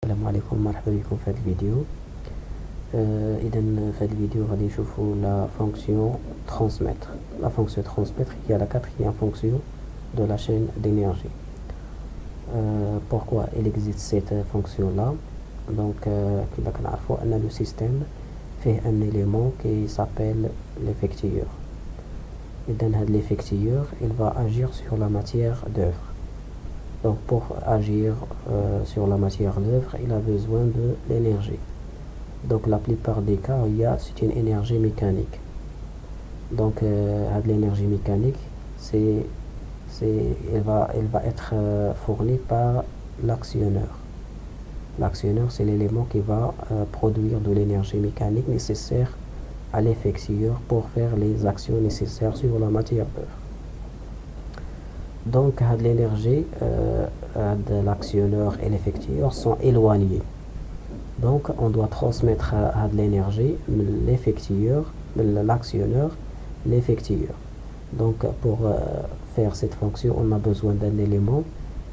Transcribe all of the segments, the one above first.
السلام عليكم، مرحبا بكم في هذا الفيديو. اذا في هذا الفيديو غادي نشوفوا لا فونكسيون ترانسميتر. لا فونكسيون ترانسميتر هي لا quatrième fonction de la chaîne d'énergie. Pourquoi il existe cette fonction là? Donc كما كنعرفوا ان le système فيه un élément qui s'appelle l'effectueur. إذن هذا l'effectueur il va agir sur la matière d'œuvre. Donc pour agir sur la matière d'œuvre, il a besoin de l'énergie. Donc la plupart des cas, c'est une énergie mécanique. Donc l'énergie mécanique, elle va être fournie par l'actionneur. L'actionneur, c'est l'élément qui va produire de l'énergie mécanique nécessaire à l'effectueur pour faire les actions nécessaires sur la matière d'œuvre. Donc l'énergie de l'actionneur et l'effectueur sont éloignés. Donc on doit transmettre l'énergie de l'effectueur, de l'actionneur, l'effectueur. Donc pour faire cette fonction, on a besoin d'un élément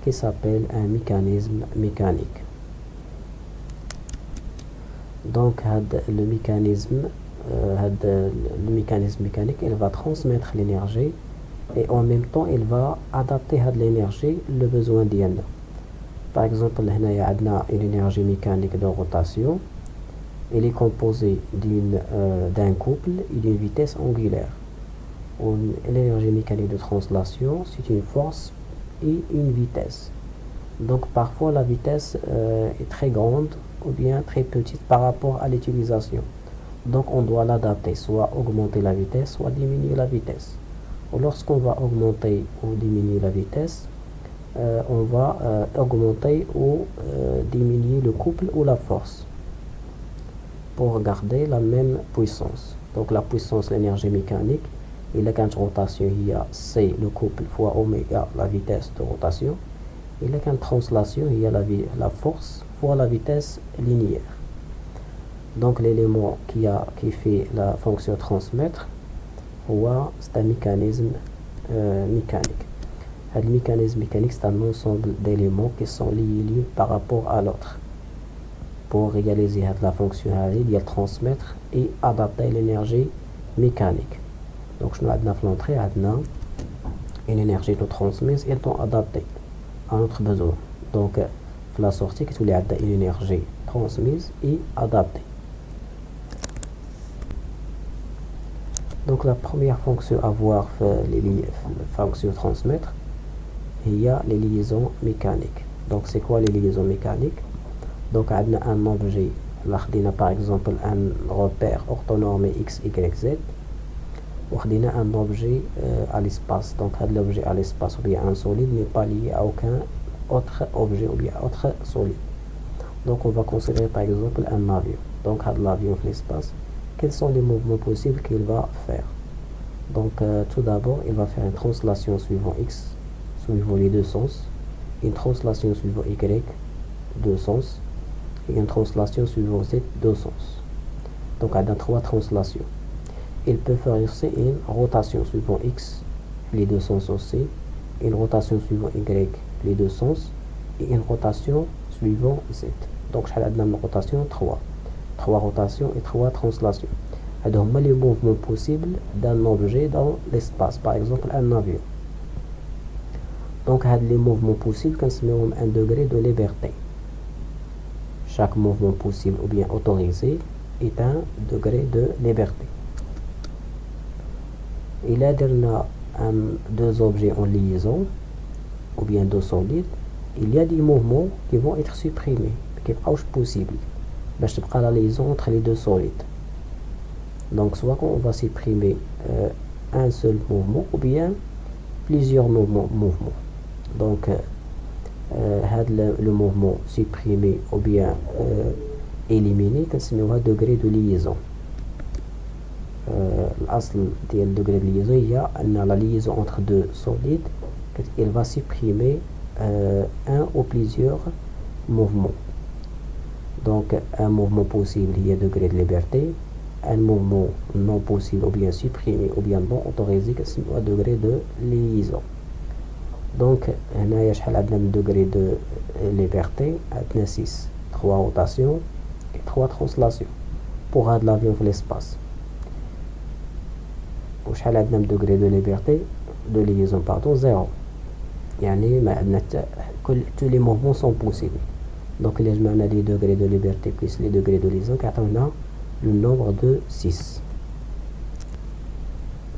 qui s'appelle un mécanisme mécanique. Donc le mécanisme mécanique, il va transmettre l'énergie et en même temps il va adapter l'énergie le besoin d'IANA. Par exemple, il y a une énergie mécanique de rotation. Elle est composée d'un couple et d'une vitesse angulaire. L'énergie mécanique de translation, c'est une force et une vitesse. Donc parfois la vitesse est très grande ou bien très petite par rapport à l'utilisation. Donc on doit l'adapter, soit augmenter la vitesse, soit diminuer la vitesse. Lorsqu'on va augmenter ou diminuer la vitesse, on va augmenter ou diminuer le couple ou la force pour garder la même puissance. Donc la puissance, l'énergie mécanique, et la rotation, il y a C, le couple, fois oméga, la vitesse de rotation. Et la translation, il y a la force fois la vitesse linéaire. Donc l'élément qui fait la fonction transmettre, c'est un mécanisme mécanique. Le mécanisme mécanique, c'est un ensemble d'éléments qui sont liés l'un par rapport à l'autre. Pour réaliser la fonction, il y a transmettre et adapter l'énergie mécanique. Donc je vais l'entrée, une énergie de transmise et adaptée à notre besoin. Donc la sortie, il y a une énergie transmise et adaptée. Donc la première fonction à voir les fonctions transmettre, il y a les liaisons mécaniques. Donc c'est quoi les liaisons mécaniques? Donc on a un objet, par exemple un repère orthonormé x, y, z. On a un objet à l'espace. Donc l'objet à l'espace ou bien un solide n'est pas lié à aucun autre objet ou bien autre solide. Donc on va considérer par exemple un avion. Donc l'avion dans l'espace. Quels sont les mouvements possibles qu'il va faire? Donc tout d'abord, il va faire une translation suivant x, suivant les deux sens, une translation suivant y, deux sens, et une translation suivant z, deux sens. Donc il y a trois translations. Il peut faire aussi une rotation suivant x, les deux sens aussi, une rotation suivant y, les deux sens, et une rotation suivant z. Donc il y a une rotation 3 rotations et 3 translations. Alors, les mouvements possibles d'un objet dans l'espace, par exemple un avion. Donc les mouvements possibles, considérons un degré de liberté. Chaque mouvement possible ou bien autorisé est un degré de liberté. Il y a deux objets en liaison ou bien deux solides. Il y a des mouvements qui vont être supprimés, qui ne sont pas possibles. باش تبقى la liaison entre les deux solides. Donc soit on va supprimer un seul mouvement ou bien plusieurs mouvements. Donc le mouvement supprimé ou bien éliminé, c'est un degré de liaison. الأصل ديال degré de liaison هي أن la liaison entre deux solides, elle va supprimer un ou plusieurs mouvements. Donc un mouvement possible, il y a degré de liberté. Un mouvement non possible ou bien supprimé ou bien non autorisé, c'est un degré de liaison. Donc هنايا شحال عندنا من degré de liberté؟ عندنا 6. 3 rotations et 3 translations pour l'avion dans l'espace. وشحال عندنا من degré de liberté de liaison pardon 0 يعني ما عندنا tous les mouvements sont possibles. Donc إلا جمعنا les degrés de liberté plus les degrés de liaison كيعطيونا le nombre de 6.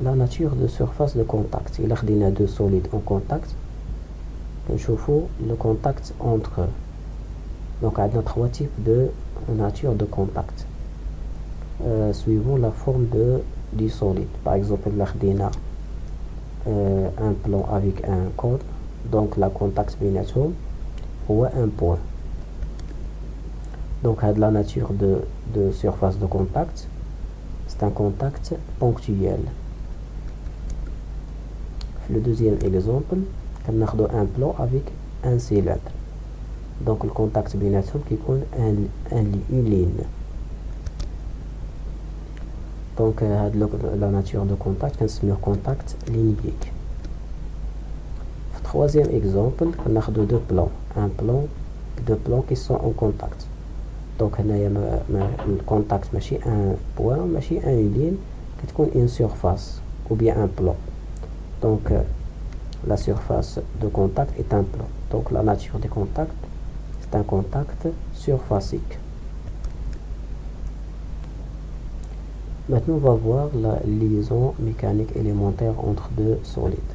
La nature de surface de contact. Il a deux solides en contact. نشوفوا le contact entre eux. Donc on a 3 types de nature de contact suivant la forme du solide. Par exemple on a un plan avec un cône, donc la contact بيناتهم هو un point. Donc la nature de surface de contact, c'est un contact ponctuel. Le deuxième exemple, on a un plan avec un cylindre. Donc le contact بيناتهم كيكون une ligne. Donc la nature de contact كنسميوه contact linéique. Troisième exemple, on a deux plans qui sont en contact. Donc le contact ماشي un point ماشي une ligne كتكون une surface ou bien un plan. Donc la surface de contact est un plan. Donc la nature des contacts, c'est un contact surfacique. Maintenant on va voir la liaison mécanique élémentaire entre deux solides.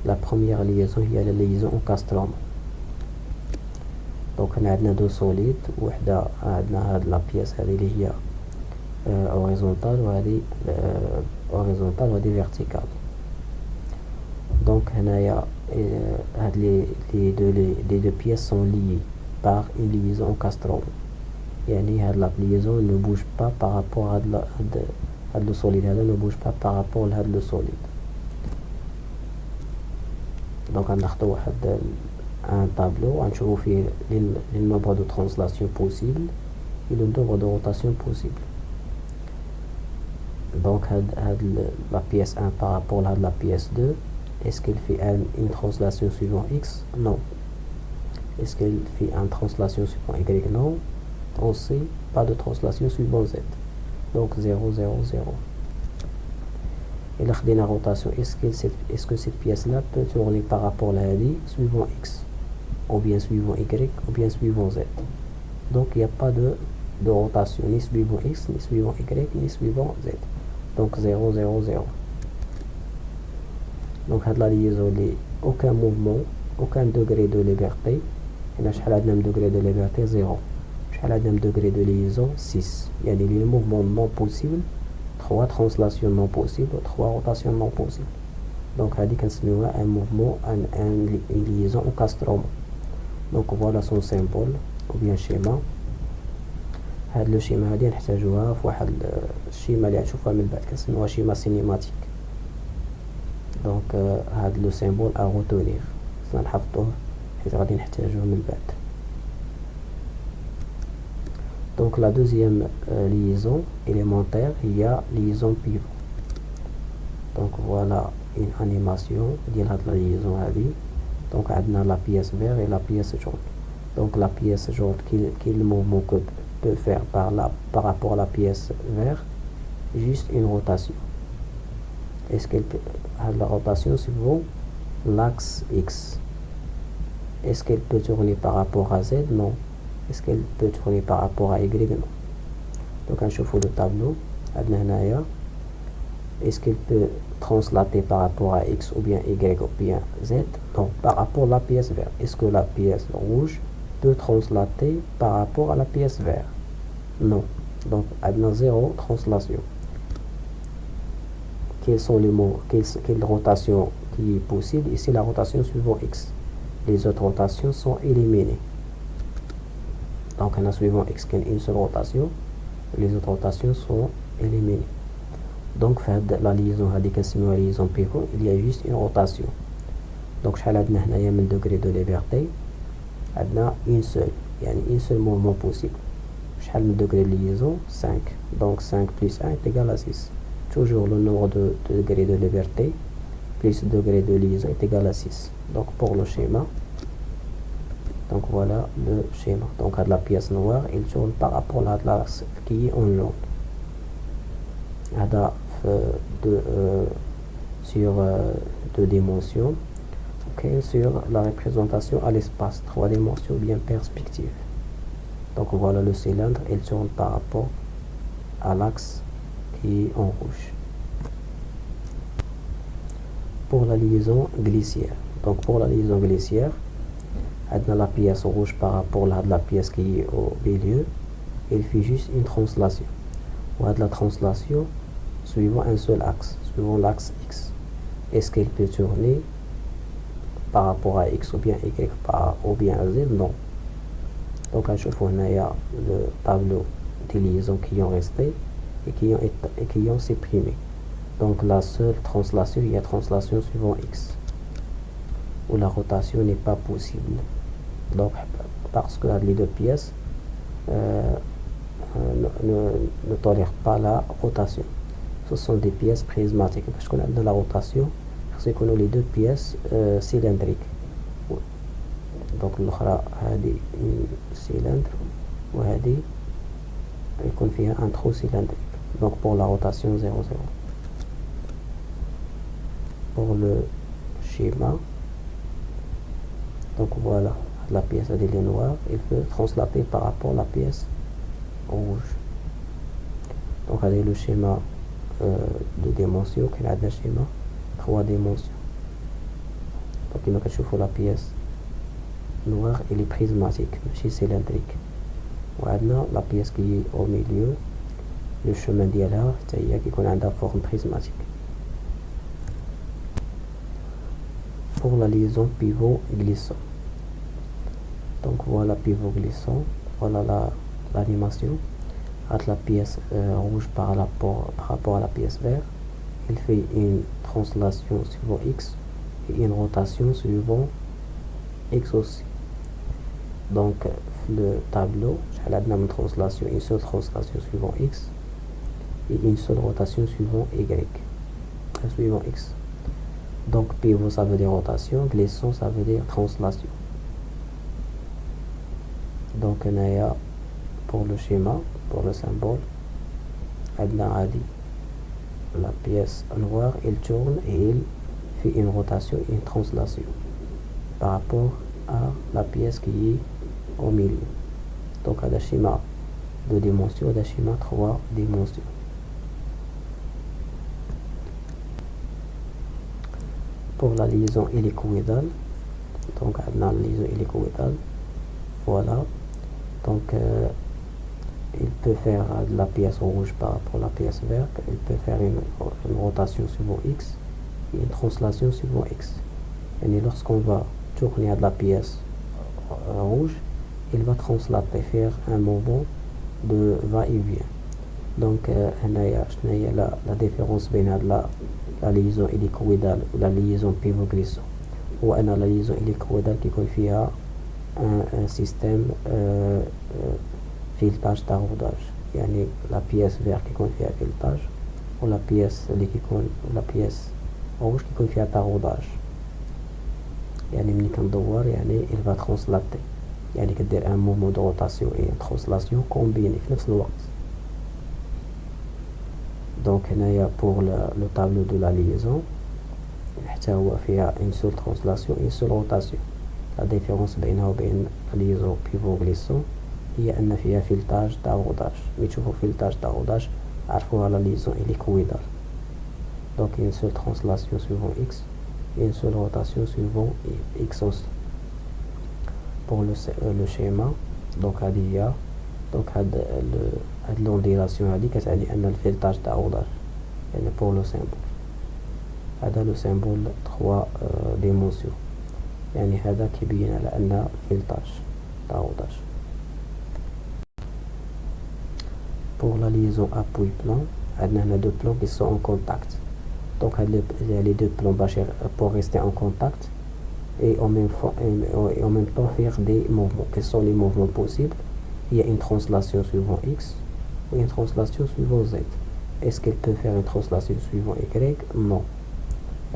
La première liaison هي la liaison encastrement. Donc on a deux solides وحدة عندنا هاد la pièce هذه اللي هي horizontale وهذه horizontale وهذه verticale. Donc les deux pièces sont liées par une liaison encastrement. يعني هاد la liaison ne bouge pas par rapport à le solide هذا ne bouge pas par rapport à le solide. Donc غناخدو واحد un tableau غنشوفو فيه le nombre de translations possibles et le nombre de rotations possibles. Donc la pièce 1 par rapport à la pièce 2, est-ce qu'elle fait une translation suivant x? Non. Est-ce qu'elle fait une translation suivant y? Non. Aussi pas de translation suivant z. Donc 0 0 0. Et là la rotation, est-ce que cette pièce là peut tourner par rapport à la suivant x, ou bien suivant y, ou bien suivant z? Donc il n'y a pas de rotation ni suivant x, ni suivant y, ni suivant z. Donc 0 0 0. Donc la liaison, aucun mouvement, aucun degré de liberté. Et شحال عندنا من degré de liberté 0. شحال عندنا من degré de liaison 6. يعني les mouvements non possibles, 3 translations non possibles, 3 rotations non possibles. Donc هذه كنسميوها un mouvement, une liaison encastrement. Donc voilà son symbole ou bien schéma. هذا لو شيما هذه نحتاجوها في واحد الشيما اللي غنشوفوها من بعد كنسميوها شيما سينيماتيك. دونك هذا لو سيمبول ا روتونير خصنا نحفظوه حيت غادي نحتاجوه من بعد. Donc la deuxième liaison élémentaire, il y a liaison pivot. Donc voilà une animation de la liaison هذه. Donc on a la pièce verte et la pièce jaune. Donc la pièce jaune qui est le mouvement que peut faire par rapport à la pièce verte, juste une rotation. Est-ce qu'elle peut la rotation suivant l'axe X? Est-ce qu'elle peut tourner par rapport à Z? Non. Est-ce qu'elle peut tourner par rapport à Y? Non. Donc on chauffe le tableau. Est-ce qu'elle peut translater par rapport à X ou bien Y ou bien Z? Donc par rapport à la pièce verte. Est-ce que la pièce rouge peut translater par rapport à la pièce verte? Non. Donc on a 0 translation. Quels sont les mots? Quelle rotation qui est possible? Ici la rotation suivant X. Les autres rotations sont éliminées. Donc on a suivant X qui a une seule rotation, les autres rotations sont éliminées. Donc la liaison la liaison pivot, il y a juste une rotation. Donc شحال عندنا هنايا من degré de liberté؟ عندنا une seule, يعني une seule mouvement possible. شحال من degré de liaison؟ 5. Donc 5 plus 1 est égal à 6. Toujours le nombre de degrés de liberté plus le degré de liaison est égal à 6. Donc pour le schéma, Donc voilà le schéma. Donc à de la pièce noire, il tourne par rapport à l'axe qui est en jaune. Sur deux dimensions. Okay, sur la représentation à l'espace, 3 dimensions bien perspective. Donc voilà le cylindre, il tourne par rapport à l'axe qui est en rouge. Pour la liaison glissière. Donc pour la liaison glissière, on a la pièce rouge par rapport à la pièce qui est au milieu. Il fait juste une translation. On a de la translation suivant un seul axe, suivant l'axe X. Est-ce qu'il peut tourner par rapport à X ou bien Y ou bien à Z? Non. Donc à chaque fois, il y a le tableau des liaisons qui ont resté et qui ont supprimé. Donc la seule translation, il y a translation suivant X, où la rotation n'est pas possible. Donc parce que les deux pièces ne tolèrent pas la rotation. Ce sont des pièces prismatiques. Parce qu'on a de la rotation, c'est qu'on a les deux pièces cylindriques. Donc l'autre هذه cylindre وهذه يكون فيها un trou cylindrique. Donc pour la rotation 0,0. Pour le schéma, donc voilà, la pièce elle est noire, il peut translater par rapport à la pièce rouge. Donc allez le schéma de dimensions, qu'il a un schéma 3 dimensions. Donc il nous faut la pièce noire, elle est prismatique, ماشي cylindrique. وعندنا la pièce qui est au milieu, le chemin ديالها حتى هي كيكون عندها forme prismatique. Pour la liaison pivot glissant. Donc voilà pivot glissant, voilà l'animation. Avec la pièce rouge par rapport à la pièce verte, il fait une translation suivant X et une rotation suivant X aussi. Donc le tableau, j'ai une translation, une seule translation suivant X et une seule rotation suivant Y, suivant X. Donc pivot ça veut dire rotation, glissant ça veut dire translation. Donc on a pour le schéma, pour le symbole, la pièce noire, il tourne et il fait une rotation et une translation par rapport à la pièce qui est au milieu. Donc à la schéma 2 dimensions, à la schéma 3 dimensions. Pour la liaison hélicoïdale, donc la liaison hélicoïdale, voilà. Donc il peut faire de la pièce rouge par rapport à la pièce verte, il peut faire une rotation suivant X et une translation suivant X. Et lorsqu'on va tourner à de la pièce rouge, il va translater, faire un mouvement de va-et-vient. Donc la différence entre la liaison hélicoïdale ou la liaison pivot glissant. Ou la liaison hélicoïdale qui confie un système filetage d'arrondage. يعني la pièce verte qui confie un filetage ou la pièce rouge qui confie un arrondage. يعني ملي كندور يعني il va translater. يعني كدير un mouvement de rotation et une translation combinée في نفس الوقت. Donc هنايا pour le tableau de la liaison حتى هو فيها une seule translation et une seule rotation. La différence بينها وبين la liaison pivot glissant هي أن فيها فيلتاج d'arrondage. ملي تشوفوا فيلتاج d'arrondage عرفوها la liaison hélicoïdale. Donc une seule translation suivant X et une seule rotation suivant X aussi. Pour le schéma, donc هذه donc هاد l'ondulation هذه كتعني أن الفيلتاج d'arrondage. يعني pour le symbole. هذا le symbole 3 dimensions. يعني هذا كيبين على أن فيلتاج d'arrondage. Pour la liaison appui-plan, on a deux plans qui sont en contact. Donc les deux plans pour rester en contact et en même temps faire des mouvements. Quels sont les mouvements possibles? Il y a une translation suivant X ou une translation suivant Z. Est-ce qu'elle peut faire une translation suivant Y? Non.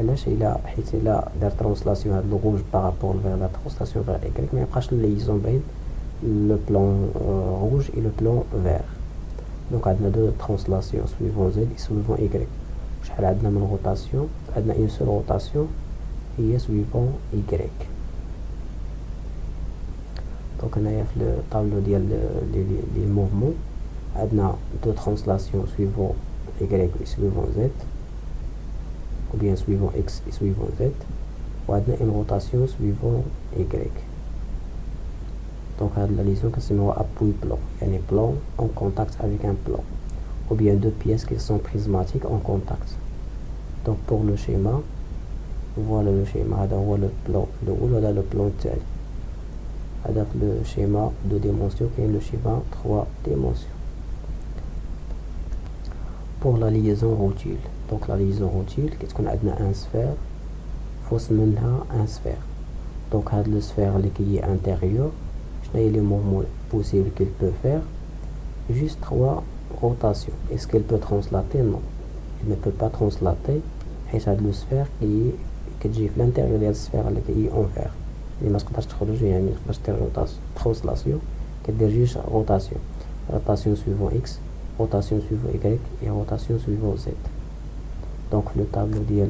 علاش حيت إلا دار ترونسلاسيون هاد لو روج بارابور فيغ لا ترونسلاسيون فيغ إيكغيك ميبقاش الليزون بين لو بلون روج et لو بلون فيغ. دونك عندنا دو ترونسلاسيون سويفون زد et سويفون إيكغيك. شحال عندنا من روتاسيون؟ عندنا اون سول روتاسيون هي سويفون إيكغيك. دونك هنايا في الطابلو ديال لي موفمون عندنا دو ترونسلاسيون سويفون إيكغيك et سويفون زد ou bien suivant x et suivant z, ou une rotation suivant y. Donc la liaison que c'est appui plan, il y a un plan en contact avec un plan, ou bien deux pièces qui sont prismatiques en contact. Donc pour le schéma, voilà le schéma, voilà le plan, voilà le plan tel. Avec le schéma de dimension qui est le schéma 3 dimensions. Pour la liaison rotule, donc la liaison rotule, qu'est-ce qu'on a un sphère, faut se mener un sphère. Donc le sphère qui est intérieur, je n'ai les mouvements possibles qu'il peut faire, juste 3 rotations. Est-ce qu'il peut translater? Non, il ne peut pas translater. Et ça le sphère qui est l'intérieur de la sphère qui est envers. Il ne peut pas changer translation, qui est juste rotation. Rotation suivant x, rotation suivant y et rotation suivant z. Donc le tableau dit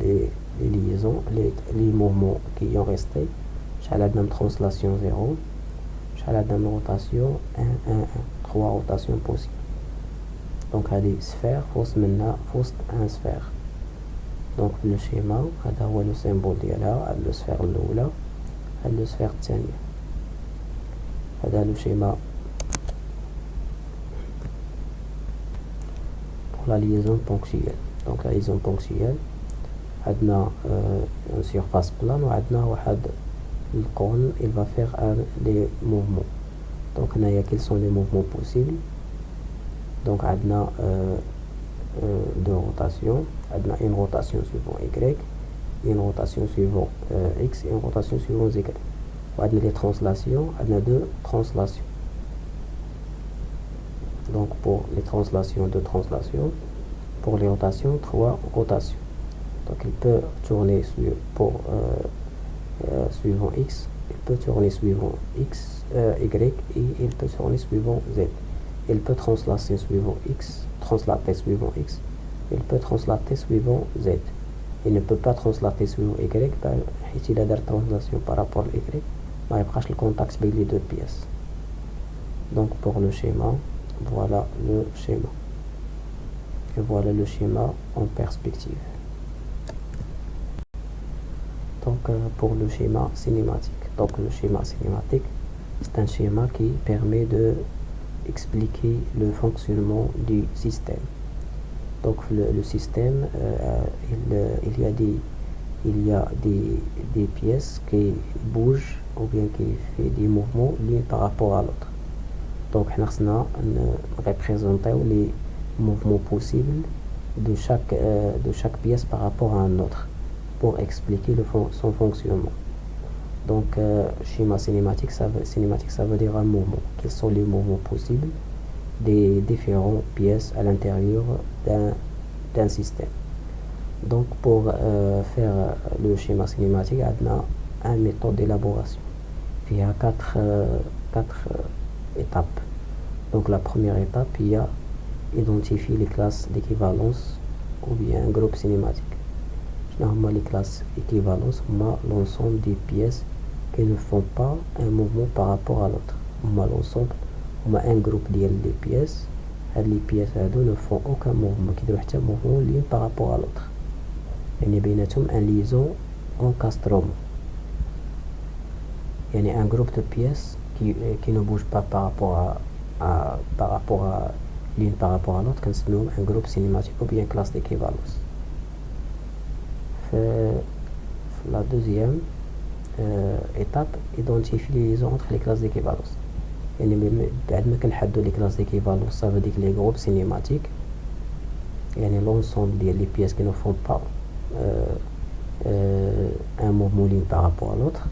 les liaisons, les mouvements qui ont resté. J'ai la translation 0, j'ai la rotation 1, 1, 1, 3 rotations possibles. Donc à des sphères, faut maintenant un sphère. Donc le schéma, هذا le symbole ديالها, le sphère الأولى, le sphère الثانية. هذا le schéma pour la liaison ponctuelle. Donc la liaison ponctuelle, عندنا une surface plane وعندنا واحد الكون, il va faire des mouvements. Donc هنايا quels sont les mouvements possibles? Donc عندنا deux rotations, عندنا une rotation suivant y, une rotation suivant x et une rotation suivant z. وعندنا les translations, عندنا deux translations. Donc pour les translations, deux translations. Pour les rotations, 3 rotations. Donc il peut tourner suivant x, il peut tourner suivant x, y et il peut tourner suivant z. Il peut translater suivant x, il peut translater suivant z. Il ne peut pas translater suivant y, si il a des translations par rapport à y, il y a le contact avec les deux pièces. Donc pour le schéma, voilà le schéma. Et voilà le schéma en perspective. Donc pour le schéma cinématique. Donc le schéma cinématique, c'est un schéma qui permet de expliquer le fonctionnement du système. Donc le système, il y a des pièces qui bougent ou bien qui font des mouvements l'une par rapport à l'autre. Donc nous représentons les mouvements possibles de chaque pièce par rapport à un autre pour expliquer son fonctionnement. Donc schéma cinématique, ça veut dire un mouvement. Quels sont les mouvements possibles des différentes pièces à l'intérieur d'un système? Donc pour faire le schéma cinématique, on a une méthode d'élaboration. Il y a quatre étapes. Donc la première étape, il y a identifier les classes d'équivalence ou bien un groupe cinématique. Généralement les classes d'équivalence, l'ensemble des pièces qui ne font pas un mouvement par rapport à l'autre. L'ensemble, un groupe de pièces, les pièces ne font aucun mouvement, qui doivent être un mouvement l'une par rapport à l'autre. Il y a une liaison encastrement. Il y a un groupe de pièces qui ne bougent pas par rapport à l'une par rapport à l'autre, qu'on se nomme un groupe cinématique ou bien classe d'équivalence. La deuxième étape, identifier les liaisons entre les classes d'équivalence. Et les classes d'équivalence, ça veut dire les groupes cinématiques, et l'ensemble des pièces qui ne font pas un mouvement l'une par rapport à l'autre.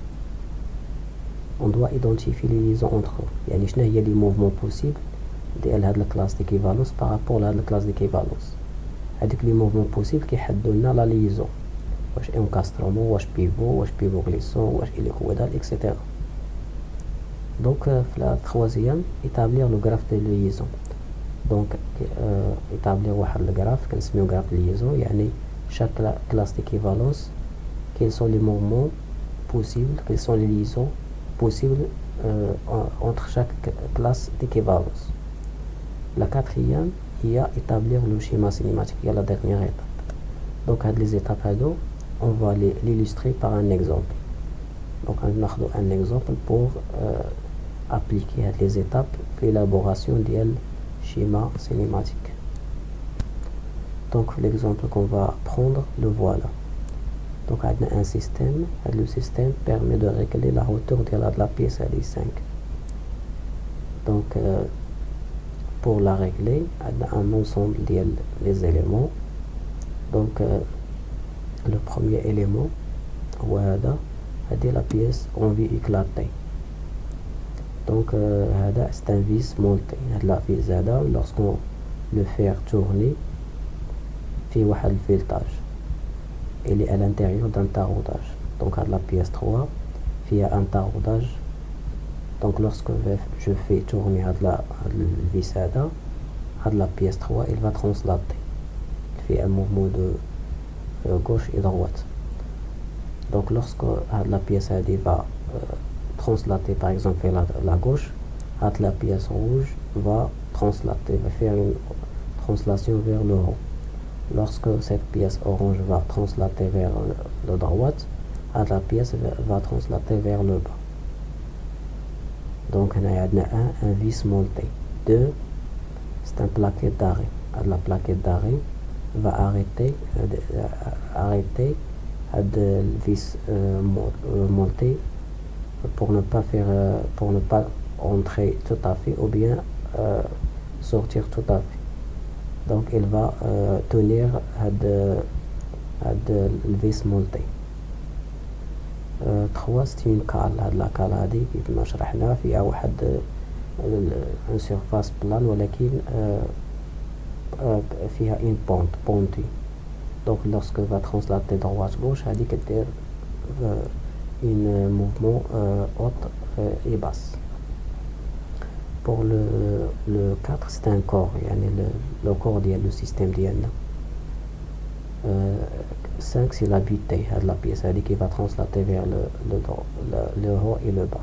On doit identifier les liaisons entre eux. Il y a des mouvements possibles de la classe d'équivalence par rapport à la classe d'équivalence. Avec les mouvements possibles qui donnent la liaison. واش انكاسترومون واش بيفو غليسون واش إليكويدال etc. Donc la troisième, établir le graphe de liaison. Donc établir le graphe, le graphe de liaison, يعني chaque classe d'équivalence, quels sont les mouvements possibles, quelles sont les liaisons possibles entre chaque classe d'équivalence. La quatrième, il y a établir le schéma cinématique, il y a la dernière étape. Donc les étapes on va l'illustrer par un exemple. Donc on va prendre un exemple pour appliquer les étapes d'élaboration du schéma cinématique. Donc l'exemple qu'on va prendre, le voilà. Donc on a un système, le système permet de régler la hauteur de la pièce à 5. Donc pour la régler, on a un ensemble des éléments. Donc le premier élément, voilà, c'est la pièce en vue éclatée. Donc c'est un vis monté. La vis lorsqu'on le fait tourner, fait un filetage. Il est à l'intérieur d'un taraudage. Donc la pièce 3 fait un taraudage. Donc lorsque je fais tourner la vis la pièce 3, il va translater. Il fait un mouvement de gauche et droite. Donc lorsque la pièce va translater par exemple vers la gauche, la pièce rouge va translater, va faire une translation vers le haut. Lorsque cette pièce orange va translater vers la droite, la pièce va translater vers le bas. Donc on a un vis monté. 2, c'est un plaquette d'arrêt. La plaquette d'arrêt va arrêter le vis monté pour ne pas entrer tout à fait ou bien sortir tout à fait. Donc il va tenir le vis monté. 3 c'est une cale. La cale هذه كيف ما شرحنا فيها واحد une surface plane ولكن فيها une pente pontue. Donc lorsque va translater droite gauche هذيك دير une mouvement haute et basse. Pour le 4 c'est un corps, يعني le corps ديال le système ديالنا. 5 c'est la butée, la pièce qui va translater vers le haut et le bas.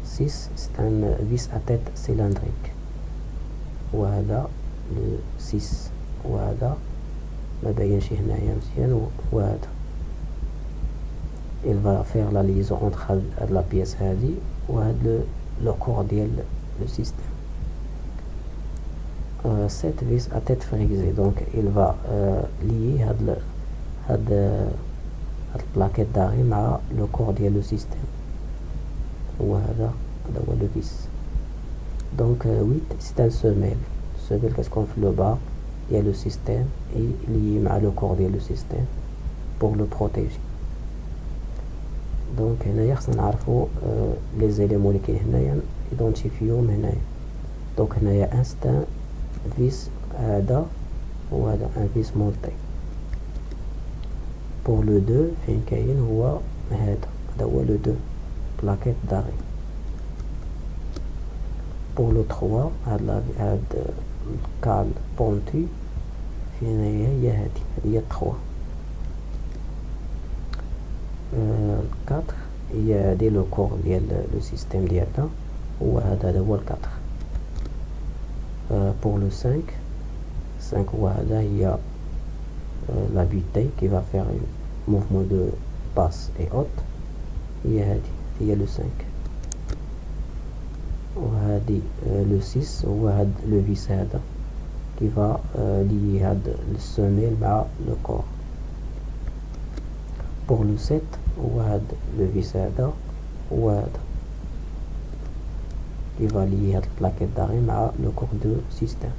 6 c'est un vis à tête cylindrique. وهذا le 6 وهذا ما باينش هنايا مزيان وهذا. Il va faire la liaison entre la pièce هذه وهذا le corps ديال le système. 7 vis à tête frisée, donc il va lier la plaquette d'arrêt مع le corps ديال le système. وهذا هو le vis. Donc 8 c'est un semelle. Semelle qu'est-ce qu'on fait le bas, il y a le système et lié مع le corps ديال le système pour le protéger. Donc هنايا خصنا نعرفوا les éléments اللي كاين هنايا identifiوهم هنايا. Donc هنايا un c'est un vis هذا وهذا un vis monté. Pour le 2 فين كاين هو هذا هو le 2 plaquette d'arrêt. Pour le 3 هذا cale pontue فين هي هذه 3. 4 il y a le corps ديال le système ديالنا وهذا هو 4. Pour le 5 وهذا هي la butée qui va faire un mouvement de basse et haute. هي le 5. وهذه le 6 وهذا le vis هذا qui va lier هذا le semelle مع le corps. Pour le 7 وهذا le vis هذا وهذا qui va lier هذا plaquette d'arrêt مع le corps de système.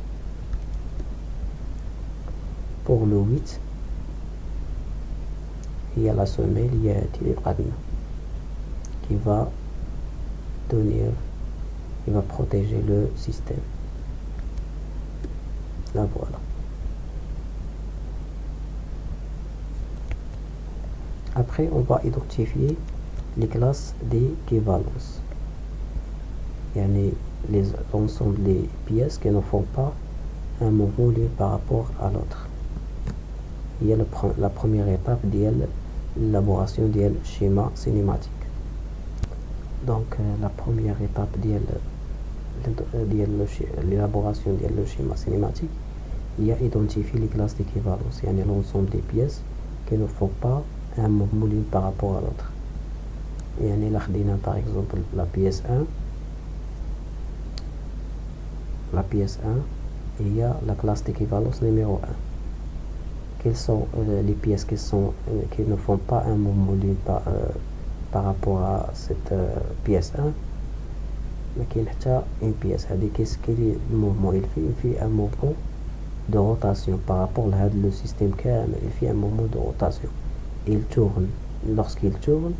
Pour le 8 il y a la semelle هي هذه اللي بقات لنا qui va tenir, il va protéger le système. Là voilà. Après, on va identifier les classes d'équivalence. L'ensemble des pièces qui ne font pas un mouvement l'une par rapport à l'autre. Il y a la première étape de l'élaboration du schéma cinématique. Donc, la première étape de l'élaboration du schéma cinématique, il y a identifier les classes d'équivalence, l'ensemble des pièces qui ne font pas un mouvement l'une par rapport à l'autre. Par exemple, la pièce 1. La pièce 1, il y a la classe d'équivalence numéro 1. Quelles sont les pièces qui ne font pas un mouvement l'une par rapport à cette pièce 1? Mais qu'il y a une pièce. Qu'est-ce que le mouvement? Il fait un mouvement de rotation par rapport à le système KM. Il fait un mouvement de rotation. Il tourne. Lorsqu'il tourne,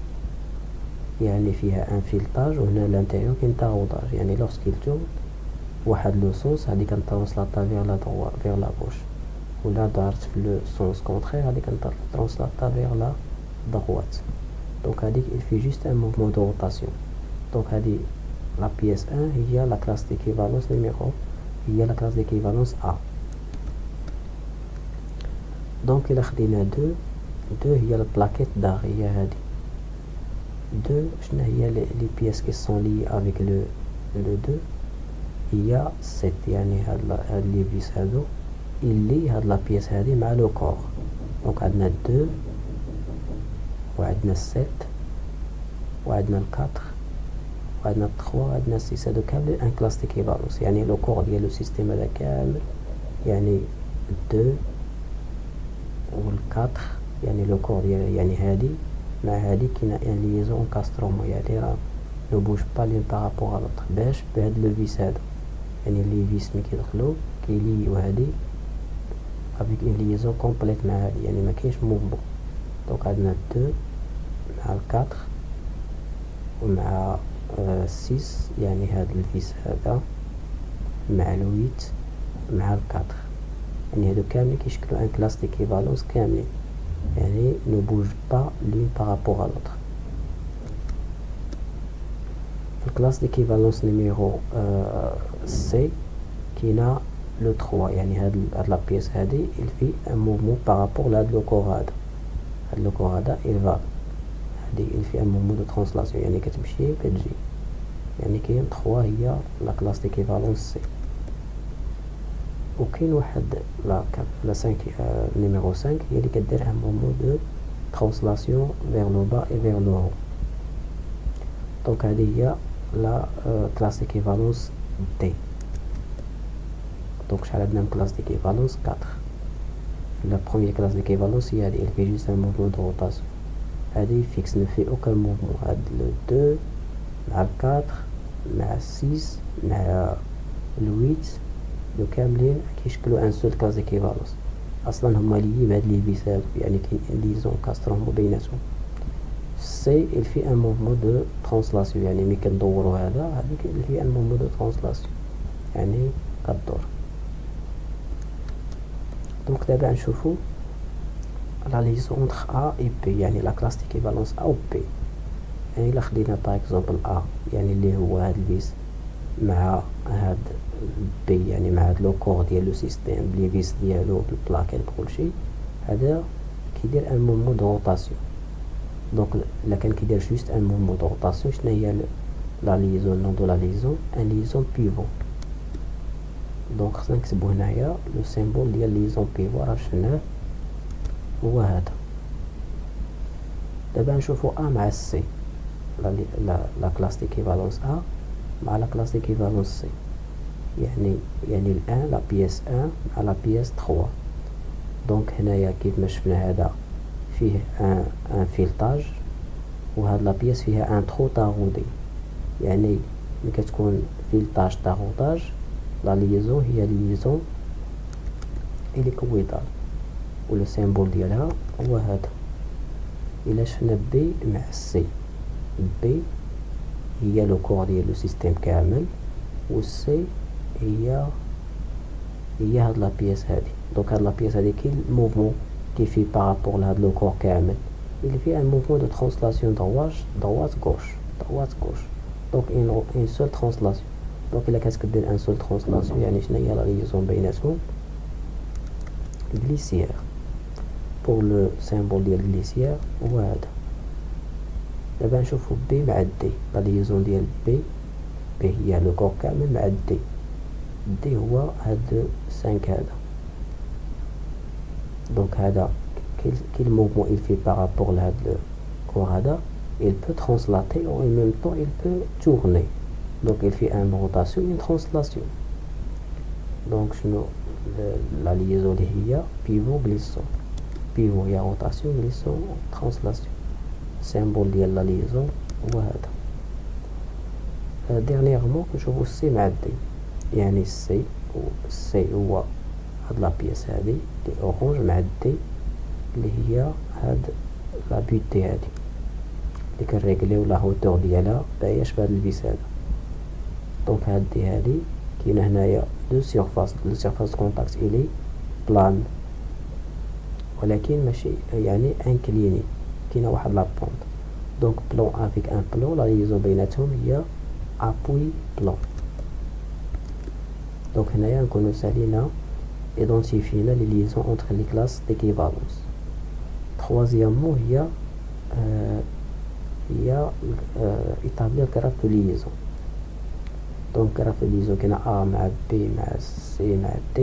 il y a un filetage ou à l'intérieur qui est un rodage. Lorsqu'il tourne, le sens translata vers la droite, vers la gauche. Ou là, dans le sens contraire, translata vers la droite. Donc, il fait juste un mouvement de rotation. Donc, la pièce 1, il y a la classe d'équivalence numéro, il y a la classe d'équivalence A. Donc, il y a 2, il y a la plaquette d'arrière. 2, il y a les pièces qui sont liées avec le 2. Il y a 7, les vis il lie la pièce مع le corps. Donc, on a 2, on a 7, on a 4, on a 3, on a 6. C'est un classe d'équivalence. Le corps, il y a le système il y a 2 ou 4. Le corps, il y a une liaison encastron. Ne bouge pas l'une par rapport à l'autre. Le vis les vis qui lient avec une liaison complète ما كاينش mouvement. Donc عندنا 2 مع 4 ومع 6 هذا الفيس هذا مع 8 مع 4 هادو كاملين كيشكلوا ان كلاس ديكيفالونس كاملين ne bouge pas l'une par rapport à l'autre. La classe d'équivalence numéro C qui a le 3 la pièce il fait un mouvement par rapport à le corps il fait un mouvement de translation كتمشي كتجي كاين 3 هي la classe d'équivalence C. وكاين واحد la 5 numéro 5 هي اللي كدير un mouvement de translation vers le bas et vers le haut. Donc هذه هي la classe d'équivalence D. Donc شحال عندنا classe d'équivalence 4. La première classe d'équivalence elle fait juste un mouvement de rotation. Elle fixe, ne fait aucun mouvement. Le 2 مع 4 مع 6 مع 8 لو كاملين كيشكلوا ان سول كلاس ديكيفالونس. اصلا هما ليي بهاد لي فيسات كاين ليزون كاسترهم بيناتهم. سي il fait un mouvement de translation ملي كندوروا هذيك il fait un mouvement de translation كدور. دونك دابا نشوفوا la liaison entre A et B la classe d'équivalence A ou B. إلا خدينا par exemple A اللي هو هاد الفيس مع هاد B مع هاد لو كور ديال لو سيستيم بلي فيس ديالو بالبلاكيت بكلشي هذا كيدير ان مومون دو روتاسيون. دونك الا كان كيدير جوست ان مومون دو روتاسيون شنو هي لا ليزون نون دو لا ليزون ان ليزون بيفو. دونك خصنا نكتبو هنايا لو سيمبول ديال ليزون بيفو راه شفناه هو هذا. دابا نشوفو A مع C la classe d'équivalence A مع la classe d'équivalence C الآن la pièce 1 مع la pièce 3. دونك هنايا كيف ما شفنا هذا فيه ان فيلتاج وهاد لا بيس فيها ان ترو تاغودي ملي كتكون فيلتاج تاغوداج لا ليزون هي ليزون إليكويدال ولو سيمبول ديالها هو هذا. إلا شفنا بي مع سي بي هي لو كور ديال لو سيستيم كامل والسي هي هاد لا بيس هادي. دونك هاد لا بيس هادي كي الموفمون كي في بارابور لهاد لو كور كامل il fait un mouvement de translation droite-gauche. Donc une seule translation. Donc il a qu'est-ce que dire une seule translation, يعني شنو هي la liaison بيناتهم glissière. Pour le symbole ديال glissière هو هذا. دابا نشوفو B مع D. La liaison ديال B هي لو كور كامل مع D. D هو هاد 5 هذا. دونك هذا quel mouvement il fait par rapport à le corps هذا, il peut translater et en même temps il peut tourner. Donc il fait une rotation, une translation. Donc la liaison اللي هي pivot glissant. Pivot هي rotation, glissant translation. Symbole ديال la liaison هو هذا. Dernièrement نشوفو C مع D. يعني C هو هاد لا بيس هادي لي اورانج مع D اللي هي هاد لا بوتي هادي اللي كنريغليو لا هوتور ديالها باهياش بهاد البيس هذا. دونك هاد دي هادي كاينه هنايا لو سيرفاس كونتاكت الي بلان ولكن ماشي يعني انكليني, كاينه واحد لا بونط. دونك بلون افيك ان بلون لا ليزون بيناتهم هي ابوي بلون. دونك هنايا نكونو سالينا identifier les liaisons entre les classes d'équivalence. Troisièmement, il y a établir le graphe de liaison. Donc graphe de liaison qui a A مع B مع C مع D.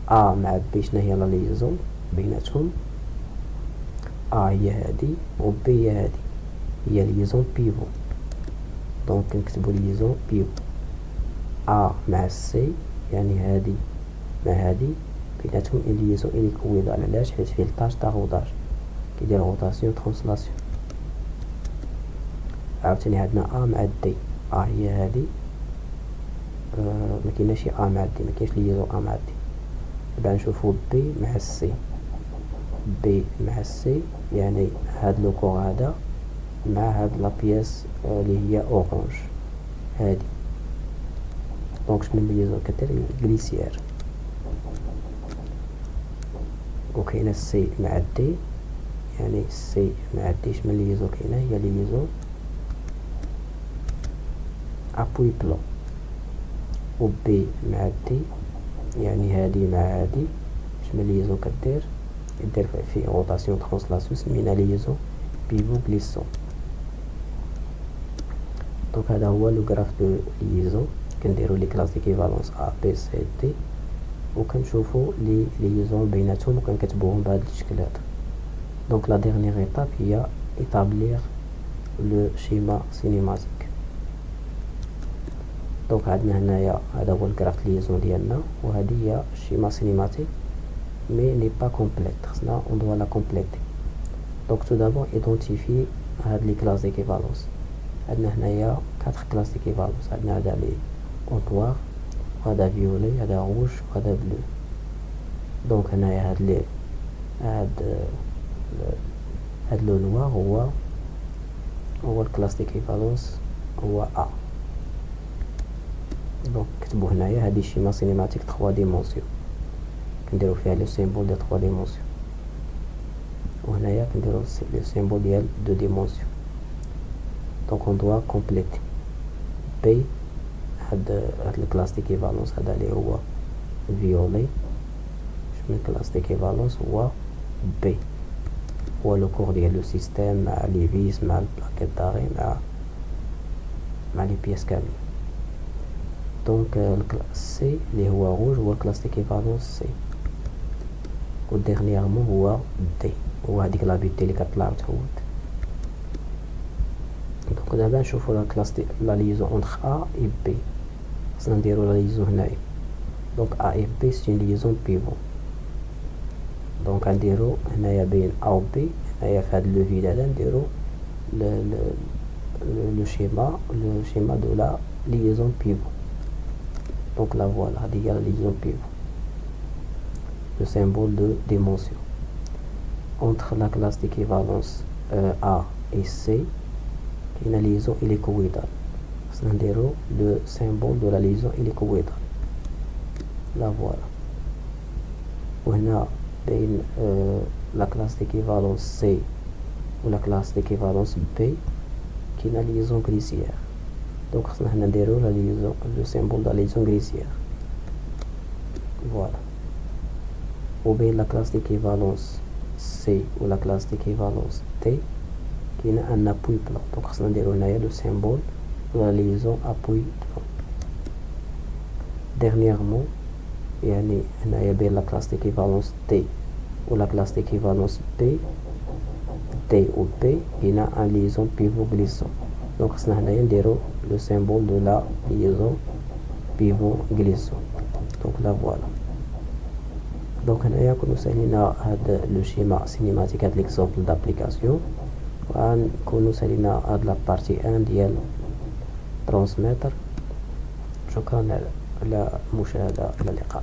A مع B شنو هي la liaison بيناتهم؟ A هي هادي و B هي هادي, هي liaison pivot. donc نكتبو liaison pivot. A مع C يعني هادي مع هادي بيناتهم ليزون إليكويدال. علاش؟ حيت فيه الطاج تاع غوداج كيدير غوتاسيون ترانسلاسيون. عاوتاني عندنا A مع D. A هي هادي, مكايناش A مع D, مكاينش ليزون A مع D. دابا نشوفو B مع C. B مع C يعني هاد لو كور هذا مع هاد لا بياس اللي هي اورانج هادي. دونك شنو الليزون كدير غليسيير. وكاينه سي مع دي, يعني سي مع دي شمن ليزون كاينه هي ليزون ابوي بلون. و بي مع دي يعني هادي مع هادي شمن ليزون كدير في روتاسيون ترانسلاسيون سمينا ليزون بيفو غليسون. دونك هذا هو لو غراف دو ليزون. كنديرو لي كلاس ديكيفالونس ا بي سي دي وكنشوفو لي ليزون بيناتهم وكنكتبوهم بهذا الشكل هذا. دونك لا ديرنيير ايطاب هي établir لو شيما سينيماتيك. دونك عندنا هنايا هذا هو الكراف ليزون ديالنا وهذه هي الشيما سينيماتيك مي ني با كومبليت, خصنا اون دوا لا كومبليتي. دونك تو دابور ايدونتيفي هاد لي كلاس ديكيفالونس. عندنا هنايا 4 كلاس ديكيفالونس. عندنا هذا لي اونطوار وهذا فيولي, هذا روج وهذا بلو. دونك هنايا هاد لو نوار هو الكلاس ديكيفالونس هو ا. دونك كتبو هنايا هادي شيما سينيماتيك 3 ديمونسيون كنديرو فيها لو سيمبول ديال 3 ديمونسيون, وهنايا كنديرو لو سيمبول ديال 2 ديمونسيون. دونك اون دوا كومبليتي بي هاد الكلاس ديكيفالونس هذا اللي هو فيولي. شنو الكلاس ديكيفالونس هو بي, هو لو كور ديال لو سيستيم مع لي فيس مع البلاكيت داري مع لي بياس كامل. دونك الكلاس سي اللي هو روج هو الكلاس ديكيفالونس سي, و ديرنييرمون هو دي, هو هاديك لا بيتي اللي كطلع وتهود. دونك دابا نشوفو لا كلاس دي لا ليزون اونتر ا اي بي. خصنا نديرو لا ليزون هنايا. دونك ا اي بي سي ليزون بيفون. دونك غنديرو هنايا بين ا و بي, هنايا في هاد لو فيد هذا نديرو لو شيما دو لا ليزون بيفون. دونك لا فوالا هادي هي لا ليزون بيفون, لو سيمبول دو ديمونسيون. entre la classe d'équivalence A et C كاينه ليزون إليكويدال. خصنا نديرو لو سيمبول دو لا ليزون إليكويدال. لا فوالا. وهنا بين لا كلاس ديكيفالونس سي ou la classe d'équivalence B qui est la liaison glissière. Donc on a la liaison, le symbole de la liaison glissière. Voilà. Ou bien la classe d'équivalence C ou la classe d'équivalence T qui est un appui plat. Donc on a le symbole de la liaison appui plat. Dernièrement, il y a la classe d'équivalence T ou la classe d'équivalence B, T ou P, il y a une liaison pivot glissant. Donc on a le symbole de la liaison pivot glissant. Donc là voilà. Donc on a le schéma cinématique de l'exemple d'application. On a la partie 1 ديال transmettre. شكرا على المشاهدة، إلى اللقاء.